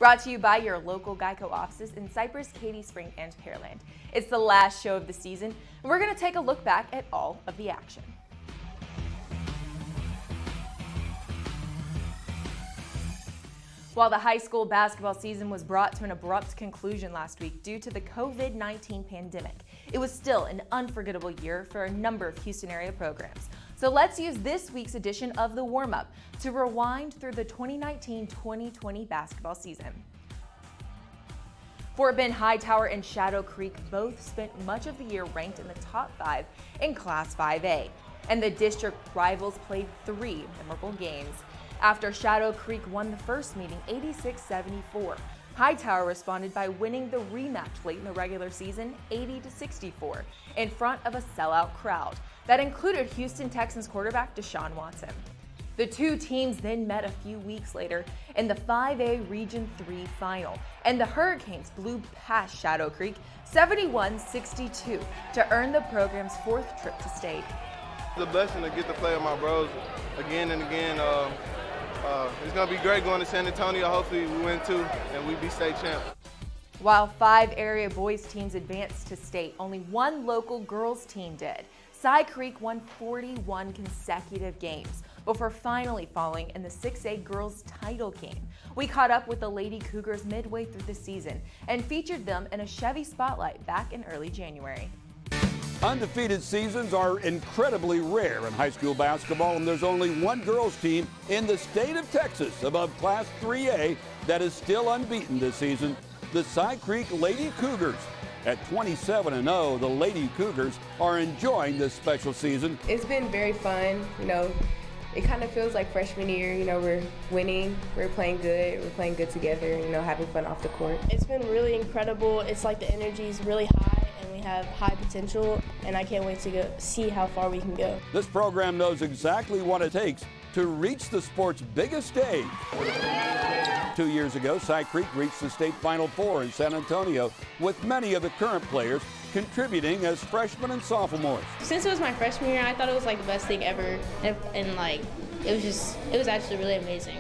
Brought to you by your local GEICO offices in Cypress, Katy Spring, and Pearland. It's the last show of the season, and we're going to take a look back at all of the action. While the high school basketball season was brought to an abrupt conclusion last week due to the COVID-19 pandemic, it was still an unforgettable year for a number of Houston area programs. So let's use this week's edition of the Warmup to rewind through the 2019-2020 basketball season. Fort Bend, Hightower, and Shadow Creek both spent much of the year ranked in the top 5 in Class 5A, and the district rivals played 3 memorable games. After Shadow Creek won the first meeting 86-74, Hightower responded by winning the rematch late in the regular season 80-64 in front of a sellout crowd that included Houston Texans quarterback Deshaun Watson. The two teams then met a few weeks later in the 5A Region 3 final, and the Hurricanes blew past Shadow Creek 71-62 to earn the program's 4th trip to state. It's a blessing to get to play with my bros again and again. It's going to be great going to San Antonio. Hopefully we win too and we be state champ. While 5 area boys teams advanced to state, only 1 local girls team did. Cy Creek won 41 consecutive games before finally falling in the 6A girls title game. We caught up with the Lady Cougars midway through the season and featured them in a Chevy Spotlight back in early January. Undefeated seasons are incredibly rare in high school basketball, and there's only 1 girls team in the state of Texas above Class 3A that is still unbeaten this season, the Cy Creek Lady Cougars. At 27-0, the Lady Cougars are enjoying this special season. It's been very fun. It kind of feels like freshman year. We're winning, we're playing good together, having fun off the court. It's been really incredible. It's like the energy is really high and we have high potential, and I can't wait to see how far we can go. This program knows exactly what it takes to reach the sport's biggest stage. 2 years ago, Cy Creek reached the state Final Four in San Antonio, with many of the current players contributing as freshmen and sophomores. Since it was my freshman year, I thought it was like the best thing ever, and it was actually really amazing.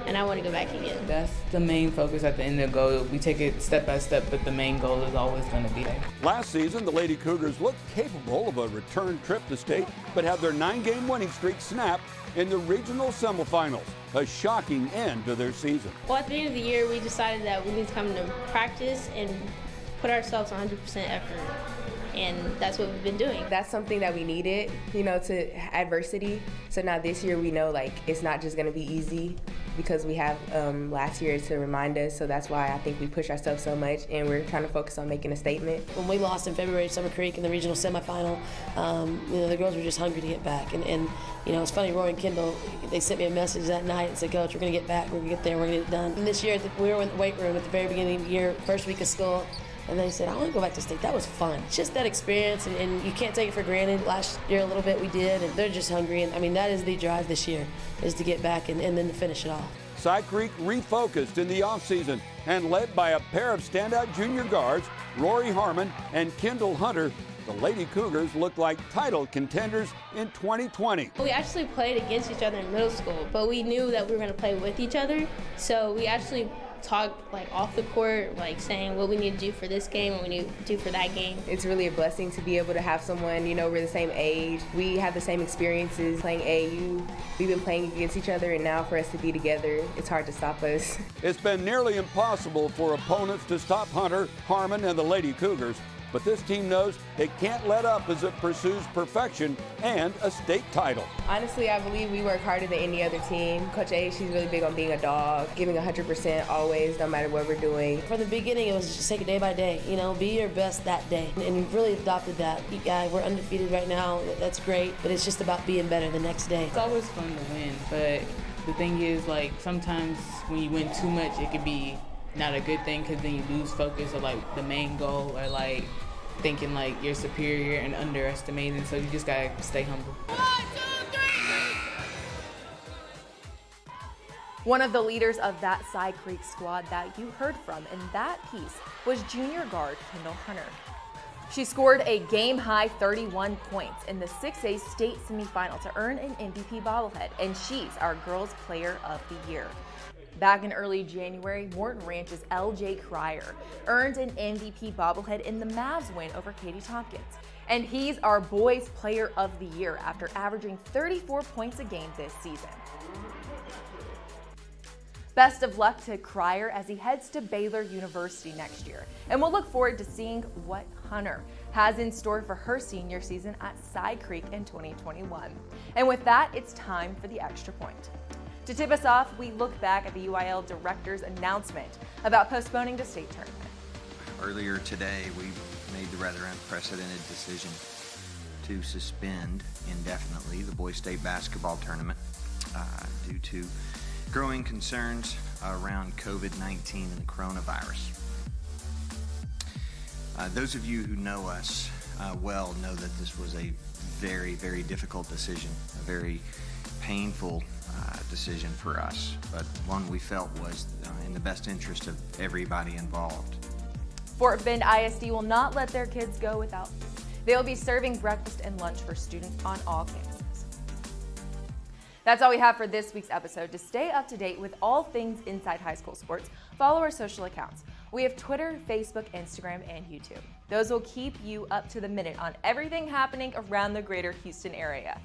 And I want to go back again. That's the main focus at the end of the goal. We take it step by step, but the main goal is always going to be there. Last season, the Lady Cougars looked capable of a return trip to state, but had their 9-game winning streak snapped in the regional semifinals, a shocking end to their season. Well, at the end of the year, we decided that we need to come to practice and put ourselves 100% effort, and that's what we've been doing. That's something that we needed, to adversity. So now this year we know it's not just going to be easy, because we have last year to remind us. So that's why I think we push ourselves so much, and we're trying to focus on making a statement. When we lost in February to Summer Creek in the regional semifinal, the girls were just hungry to get back. And it's funny, Roy and Kendall, they sent me a message that night and said, Coach, we're going to get back, we're going to get there, we're going to get it done. And this year, we were in the weight room at the very beginning of the year, first week of school, and they said, I want to go back to state. That was fun. It's just that experience, and you can't take it for granted. Last year, a little bit we did, and they're just hungry. And that is the drive this year, is to get back and then to finish it off. Cy Creek refocused in the offseason and led by a pair of standout junior guards, Rory Harmon and Kendall Hunter, the Lady Cougars look like title contenders in 2020. We actually played against each other in middle school, but we knew that we were going to play with each other, so we actually talked off the court, saying what we need to do for this game, what we need to do for that game. It's really a blessing to be able to have someone, we're the same age, we have the same experiences playing AAU, we've been playing against each other, and now for us to be together, it's hard to stop us. It's been nearly impossible for opponents to stop Hunter, Harmon, and the Lady Cougars. But this team knows it can't let up as it pursues perfection and a state title. Honestly, I believe we work harder than any other team. Coach A, she's really big on being a dog, giving 100% always, no matter what we're doing. From the beginning, it was just take it day by day, be your best that day. And we've really adopted that. We're undefeated right now, that's great, but it's just about being better the next day. It's always fun to win, but the thing is, sometimes when you win too much, it could be not a good thing, because then you lose focus of the main goal, or thinking you're superior and underestimating. So you just gotta stay humble. 1, 2, 3. One of the leaders of that Cy Creek squad that you heard from in that piece was junior guard Kendall Hunter. She scored a game-high 31 points in the 6A state semifinal to earn an MVP bobblehead, and she's our Girls Player of the Year. Back in early January, Wharton Ranch's L.J. Cryer earned an MVP bobblehead in the Mavs win over Katie Tompkins. And he's our boys player of the year after averaging 34 points a game this season. Best of luck to Cryer as he heads to Baylor University next year. And we'll look forward to seeing what Hunter has in store for her senior season at Side Creek in 2021. And with that, it's time for the Extra Point. To tip us off, we look back at the UIL director's announcement about postponing the state tournament. Earlier today, we made the rather unprecedented decision to suspend indefinitely the boys state basketball tournament due to growing concerns around COVID-19 and the coronavirus. Those of you who know us well know that this was a very, very difficult decision, a very painful decision for us, but one we felt was in the best interest of everybody involved. Fort Bend ISD will not let their kids go without food. They will be serving breakfast and lunch for students on all campuses. That's all we have for this week's episode. To stay up to date with all things inside high school sports, follow our social accounts. We have Twitter, Facebook, Instagram, and YouTube. Those will keep you up to the minute on everything happening around the greater Houston area.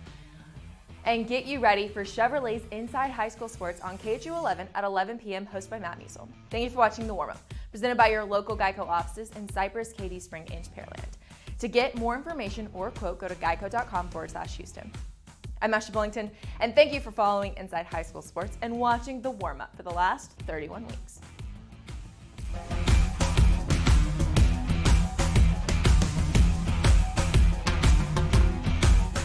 And get you ready for Chevrolet's Inside High School Sports on KHU 11 at 11 p.m. hosted by Matt Musil. Thank you for watching The Warmup, presented by your local GEICO offices in Cypress, Katy Spring, and Pearland. To get more information or quote, go to geico.com/Houston. I'm Ashley Bullington, and thank you for following Inside High School Sports and watching The Warmup for the last 31 weeks.